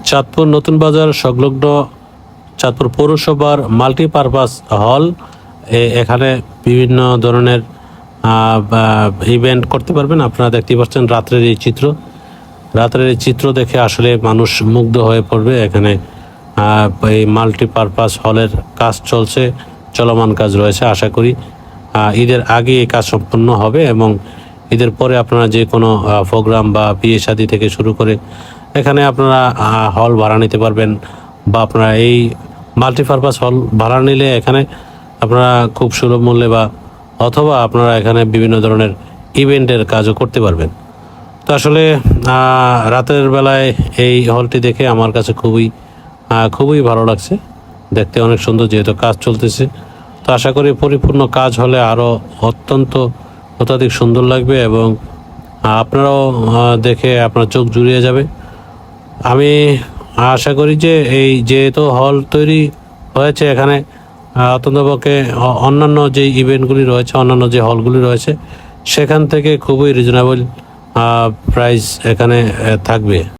চাঁদপুর নতুন বাজার সংলগ্ন চাঁদপুর পৌরসভার মাল্টিপারপাস হল। এখানে বিভিন্ন ধরনের ইভেন্ট করতে পারবেন। আপনারা দেখতে পাচ্ছেন রাত্রের এই চিত্র দেখে আসলে মানুষ মুগ্ধ হয়ে পড়বে। এখানে এই মাল্টিপারপাস হলের কাজ চলছে, চলমান কাজ রয়েছে। আশা করি ঈদের আগে এই কাজ সম্পন্ন হবে এবং ঈদের পরে আপনারা যে কোনো প্রোগ্রাম বা বিয়ে শাদী থেকে শুরু করে এখানে আপনারা হল ভাড়া নিতে পারবেন, বা আপনারা এই মাল্টিপারপাস হল ভাড়া নিলে এখানে আপনারা খুব সুলভ মূল্যে অথবা আপনারা এখানে বিভিন্ন ধরনের ইভেন্টের কাজও করতে পারবেন। তো আসলে রাতের বেলায় এই হলটি দেখে আমার কাছে খুবই ভালো লাগছে। দেখতে অনেক সুন্দর, যেহেতু কাজ চলতেছে। তো আশা করি পরিপূর্ণ কাজ হলে আরও অত্যাধিক সুন্দর লাগবে এবং আপনারাও দেখে আপনার চোখ জুড়িয়ে যাবে। আমি আশা করি যে এই যেহেতু হল তৈরি হয়েছে, এখানে অত্যন্তপক্ষে অন্যান্য যে ইভেন্টগুলি রয়েছে, অন্যান্য যে হলগুলি রয়েছে, সেখান থেকে খুবই রিজনেবল প্রাইস এখানে থাকবে।